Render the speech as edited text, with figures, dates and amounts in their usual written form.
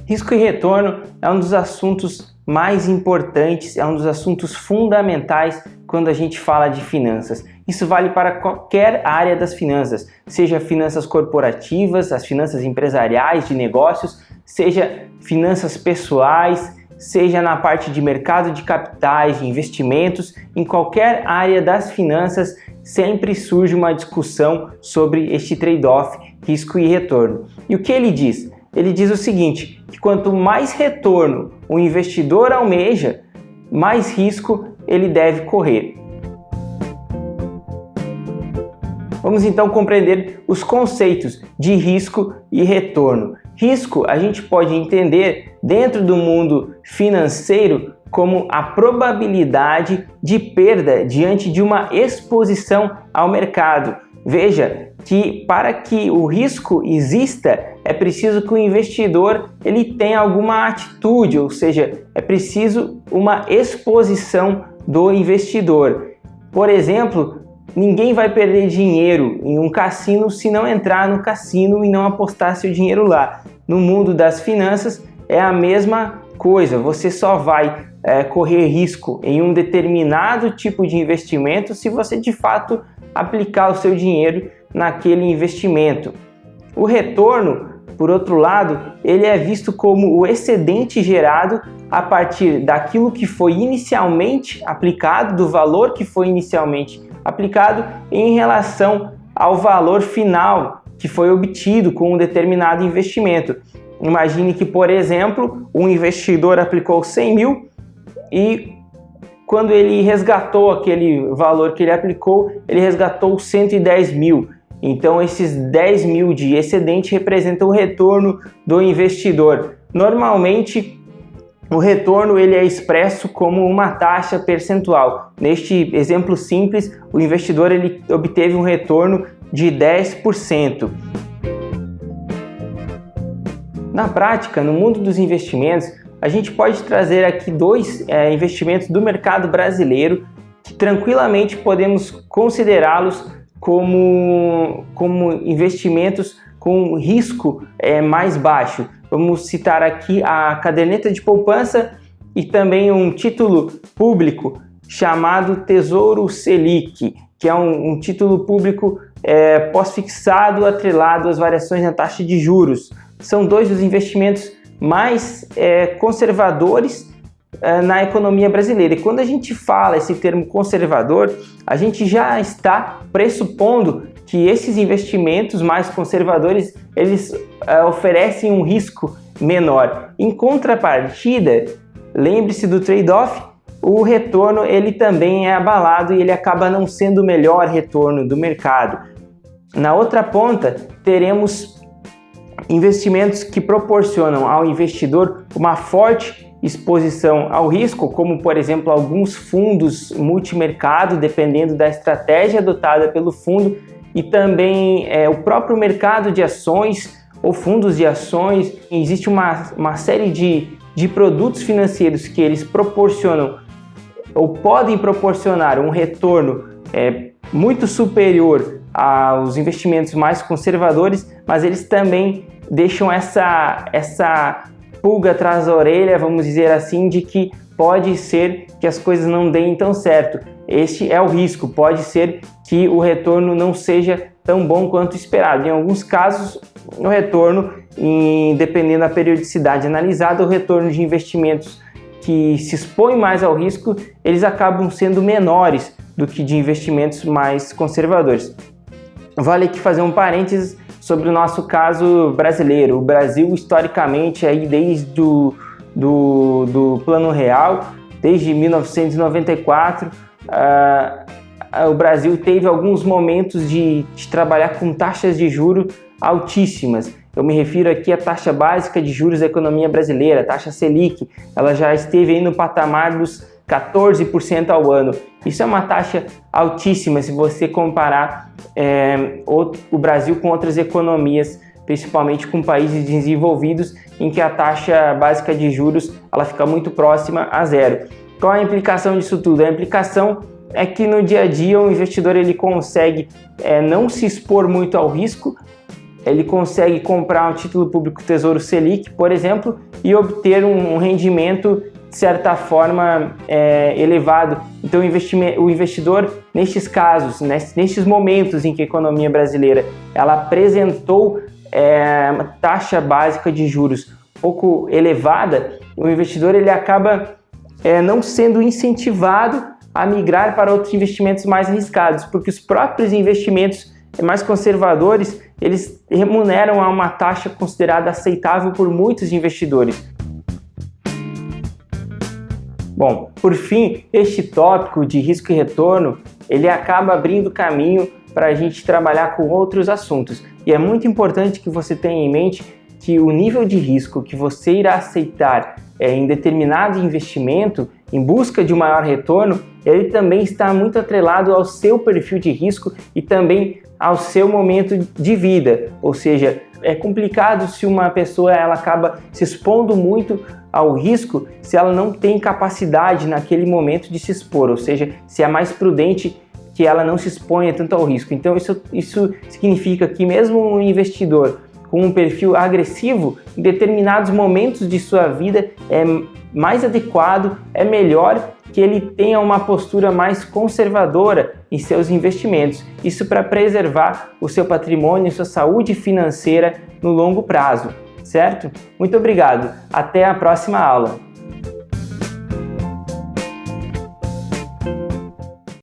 Risco e retorno é um dos assuntos mais importantes, é um dos assuntos fundamentais quando a gente fala de finanças. Isso vale para qualquer área das finanças, seja finanças corporativas, as finanças empresariais, de negócios, seja finanças pessoais, seja na parte de mercado de capitais, de investimentos, em qualquer área das finanças sempre surge uma discussão sobre este trade-off, risco e retorno. E o que ele diz? Ele diz o seguinte, que quanto mais retorno o investidor almeja, mais risco ele deve correr. Vamos então compreender os conceitos de risco e retorno. Risco a gente pode entender dentro do mundo financeiro como a probabilidade de perda diante de uma exposição ao mercado. Veja que para que o risco exista é preciso que o investidor ele tenha alguma atitude, ou seja, é preciso uma exposição do investidor. Por exemplo, ninguém vai perder dinheiro em um cassino se não entrar no cassino e não apostar seu dinheiro lá. No mundo das finanças é a mesma coisa, você só vai correr risco em um determinado tipo de investimento se você de fato aplicar o seu dinheiro naquele investimento. O retorno, por outro lado, ele é visto como o excedente gerado a partir daquilo que foi inicialmente aplicado, do valor que foi inicialmente aplicado em relação ao valor final que foi obtido com um determinado investimento. Imagine que, por exemplo, um investidor aplicou 100 mil e quando ele resgatou aquele valor que ele aplicou, ele resgatou 110 mil. Então esses 10 mil de excedente representam o retorno do investidor. Normalmente o retorno ele é expresso como uma taxa percentual. Neste exemplo simples, o investidor ele obteve um retorno de 10%. Na prática, no mundo dos investimentos, a gente pode trazer aqui dois investimentos do mercado brasileiro que tranquilamente podemos considerá-los como investimentos com risco mais baixo. Vamos citar aqui a caderneta de poupança e também um título público chamado Tesouro Selic, que é um título público pós-fixado atrelado às variações na taxa de juros. São dois dos investimentos mais conservadores na economia brasileira. E quando a gente fala esse termo conservador, a gente já está pressupondo que esses investimentos mais conservadores, eles oferecem um risco menor. Em contrapartida, lembre-se do trade-off, o retorno ele também é abalado e ele acaba não sendo o melhor retorno do mercado. Na outra ponta, teremos investimentos que proporcionam ao investidor uma forte exposição ao risco, como por exemplo alguns fundos multimercado, dependendo da estratégia adotada pelo fundo, e também o próprio mercado de ações ou fundos de ações. Existe uma série de produtos financeiros que eles proporcionam ou podem proporcionar um retorno muito superior aos investimentos mais conservadores, mas eles também deixam essa pulga atrás da orelha, vamos dizer assim, de que pode ser que as coisas não deem tão certo. Este é o risco, pode ser que o retorno não seja tão bom quanto esperado. Em alguns casos, o retorno, dependendo da periodicidade analisada, o retorno de investimentos que se expõem mais ao risco, eles acabam sendo menores do que de investimentos mais conservadores. Vale aqui fazer um parênteses sobre o nosso caso brasileiro. O Brasil, historicamente, aí desde do Plano Real, desde 1994, o Brasil teve alguns momentos de trabalhar com taxas de juros altíssimas. Eu me refiro aqui à taxa básica de juros da economia brasileira, a taxa Selic. Ela já esteve aí no patamar dos 14% ao ano. Isso é uma taxa altíssima se você comparar o Brasil com outras economias, principalmente com países desenvolvidos, em que a taxa básica de juros ela fica muito próxima a zero. Qual a implicação disso tudo? A implicação é que no dia a dia o investidor ele consegue não se expor muito ao risco ele consegue comprar um título público Tesouro Selic, por exemplo, e obter um rendimento de certa forma elevado. Então o investidor, nestes casos, nestes momentos em que a economia brasileira ela apresentou uma taxa básica de juros pouco elevada, o investidor ele acaba não sendo incentivado a migrar para outros investimentos mais arriscados, porque os próprios investimentos mais conservadores, eles remuneram a uma taxa considerada aceitável por muitos investidores. Bom, por fim, este tópico de risco e retorno, ele acaba abrindo caminho para a gente trabalhar com outros assuntos. E é muito importante que você tenha em mente que o nível de risco que você irá aceitar em determinado investimento, em busca de um maior retorno, ele também está muito atrelado ao seu perfil de risco e também ao seu momento de vida. Ou seja, é complicado se uma pessoa ela acaba se expondo muito ao risco se ela não tem capacidade naquele momento de se expor, ou seja, se é mais prudente que ela não se exponha tanto ao risco. Então isso significa que mesmo um investidor com um perfil agressivo, em determinados momentos de sua vida é mais adequado, é melhor que ele tenha uma postura mais conservadora em seus investimentos. Isso para preservar o seu patrimônio e sua saúde financeira no longo prazo, certo? Muito obrigado. Até a próxima aula.